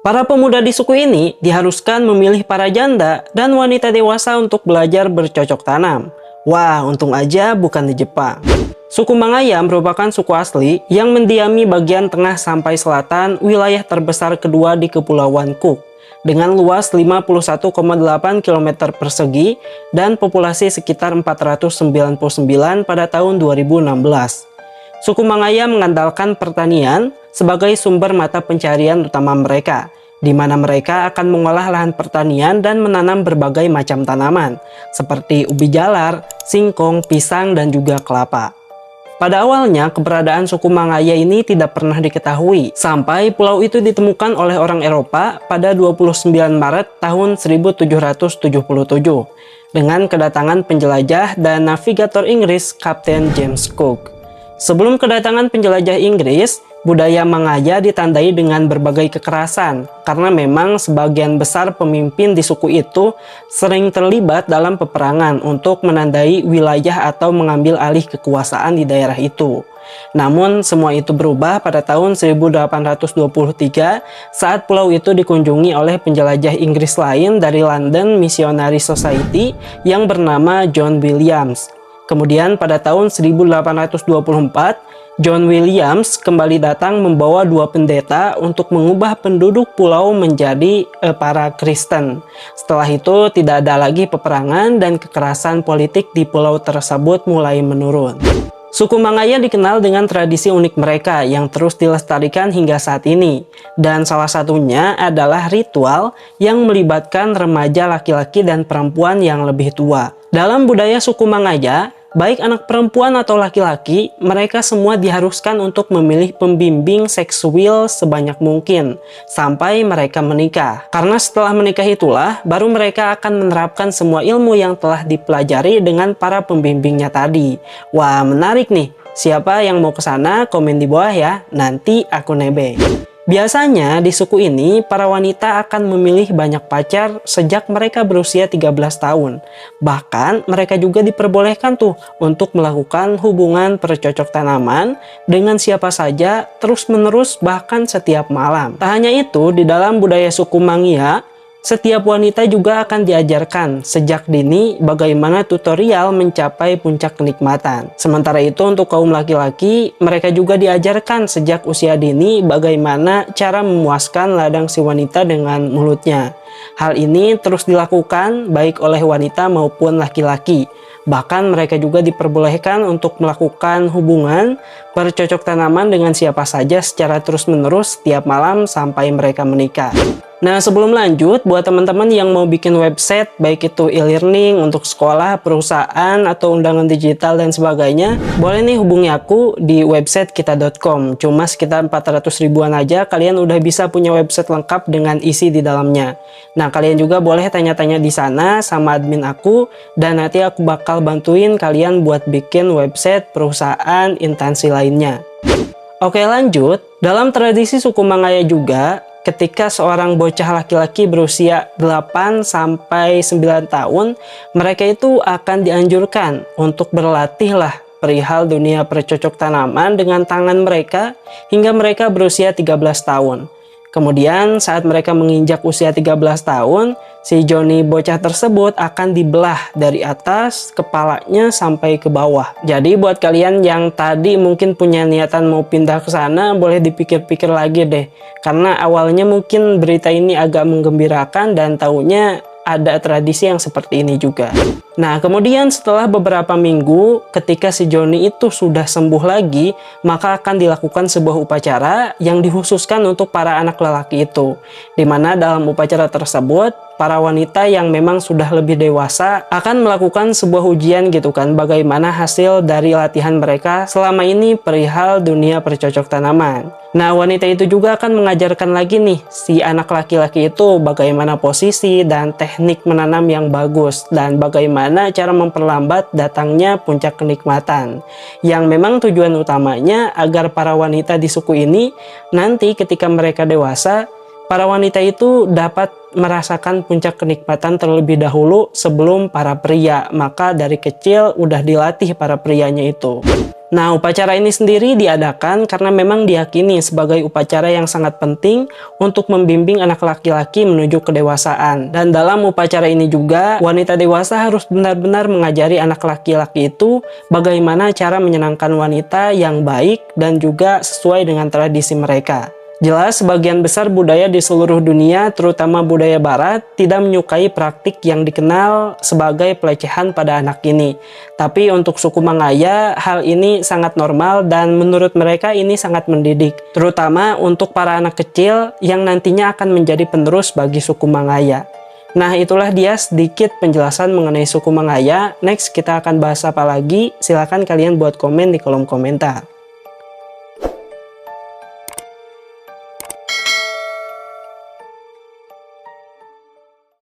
Para pemuda di suku ini diharuskan memilih para janda dan wanita dewasa untuk belajar bercocok tanam. Wah, untung aja bukan di Jepang. Suku Mangaya merupakan suku asli yang mendiami bagian tengah sampai selatan wilayah terbesar kedua di Kepulauan Cook dengan luas 51,8 km persegi dan populasi sekitar 499 pada tahun 2016. Suku Mangaya mengandalkan pertanian sebagai sumber mata pencarian utama mereka, di mana mereka akan mengolah lahan pertanian dan menanam berbagai macam tanaman, seperti ubi jalar, singkong, pisang, dan juga kelapa. Pada awalnya, keberadaan suku Mangaya ini tidak pernah diketahui, sampai pulau itu ditemukan oleh orang Eropa pada 29 Maret tahun 1777, dengan kedatangan penjelajah dan navigator Inggris Kapten James Cook. Sebelum kedatangan penjelajah Inggris, budaya Mangaya ditandai dengan berbagai kekerasan karena memang sebagian besar pemimpin di suku itu sering terlibat dalam peperangan untuk menandai wilayah atau mengambil alih kekuasaan di daerah itu. Namun semua itu berubah pada tahun 1823 saat pulau itu dikunjungi oleh penjelajah Inggris lain dari London Missionary Society yang bernama John Williams. Kemudian pada tahun 1824, John Williams kembali datang membawa dua pendeta untuk mengubah penduduk pulau menjadi para Kristen. Setelah itu tidak ada lagi peperangan dan kekerasan politik di pulau tersebut mulai menurun. Suku Mangaya dikenal dengan tradisi unik mereka yang terus dilestarikan hingga saat ini. Dan salah satunya adalah ritual yang melibatkan remaja laki-laki dan perempuan yang lebih tua. Dalam budaya suku Mangaya, baik anak perempuan atau laki-laki, mereka semua diharuskan untuk memilih pembimbing seksual sebanyak mungkin sampai mereka menikah. Karena setelah menikah itulah, baru mereka akan menerapkan semua ilmu yang telah dipelajari dengan para pembimbingnya tadi. Wah, menarik nih. Siapa yang mau ke sana, komen di bawah ya. Nanti aku nebeng. Biasanya di suku ini, para wanita akan memilih banyak pacar sejak mereka berusia 13 tahun. Bahkan mereka juga diperbolehkan tuh untuk melakukan hubungan bercocok tanaman dengan siapa saja terus-menerus bahkan setiap malam. Tak hanya itu, di dalam budaya suku Mangya, setiap wanita juga akan diajarkan sejak dini bagaimana tutorial mencapai puncak kenikmatan. Sementara itu untuk kaum laki-laki, mereka juga diajarkan sejak usia dini bagaimana cara memuaskan ladang si wanita dengan mulutnya. Hal ini terus dilakukan baik oleh wanita maupun laki-laki. Bahkan mereka juga diperbolehkan untuk melakukan hubungan bercocok tanaman dengan siapa saja secara terus-menerus setiap malam sampai mereka menikah. Nah, sebelum lanjut, buat teman-teman yang mau bikin website, baik itu e-learning untuk sekolah, perusahaan, atau undangan digital dan sebagainya, boleh nih hubungi aku di website kita.com. Cuma sekitar 400 ribuan aja, kalian udah bisa punya website lengkap dengan isi di dalamnya. Nah, kalian juga boleh tanya-tanya di sana sama admin aku, dan nanti aku bakal bantuin kalian buat bikin website, perusahaan, instansi lainnya. Oke, lanjut. Dalam tradisi suku Mangaya juga, ketika seorang bocah laki-laki berusia 8 sampai 9 tahun, mereka itu akan dianjurkan untuk berlatih lah perihal dunia bercocok tanaman dengan tangan mereka hingga mereka berusia 13 tahun. Kemudian saat mereka menginjak usia 13 tahun, si Johnny bocah tersebut akan dibelah dari atas kepalanya sampai ke bawah. Jadi buat kalian yang tadi mungkin punya niatan mau pindah ke sana, boleh dipikir-pikir lagi deh. Karena awalnya mungkin berita ini agak menggembirakan dan taunya ada tradisi yang seperti ini juga. Nah, kemudian setelah beberapa minggu, ketika si Johnny itu sudah sembuh lagi, maka akan dilakukan sebuah upacara yang dikhususkan untuk para anak lelaki itu. Dimana dalam upacara tersebut, para wanita yang memang sudah lebih dewasa akan melakukan sebuah ujian gitu kan, bagaimana hasil dari latihan mereka selama ini perihal dunia bercocok tanaman. Nah, wanita itu juga akan mengajarkan lagi nih si anak laki-laki itu bagaimana posisi dan teknik menanam yang bagus dan bagaimana cara memperlambat datangnya puncak kenikmatan. Yang memang tujuan utamanya agar para wanita di suku ini nanti ketika mereka dewasa, para wanita itu dapat merasakan puncak kenikmatan terlebih dahulu sebelum para pria. Maka dari kecil udah dilatih para prianya itu. Nah, upacara ini sendiri diadakan karena memang diyakini sebagai upacara yang sangat penting untuk membimbing anak laki-laki menuju kedewasaan. Dan dalam upacara ini juga, wanita dewasa harus benar-benar mengajari anak laki-laki itu bagaimana cara menyenangkan wanita yang baik dan juga sesuai dengan tradisi mereka. Jelas, sebagian besar budaya di seluruh dunia, terutama budaya barat, tidak menyukai praktik yang dikenal sebagai pelecehan pada anak ini. Tapi untuk suku Mangaya, hal ini sangat normal dan menurut mereka ini sangat mendidik. Terutama untuk para anak kecil yang nantinya akan menjadi penerus bagi suku Mangaya. Nah, itulah dia sedikit penjelasan mengenai suku Mangaya. Next, kita akan bahas apa lagi? Silahkan kalian buat komen di kolom komentar.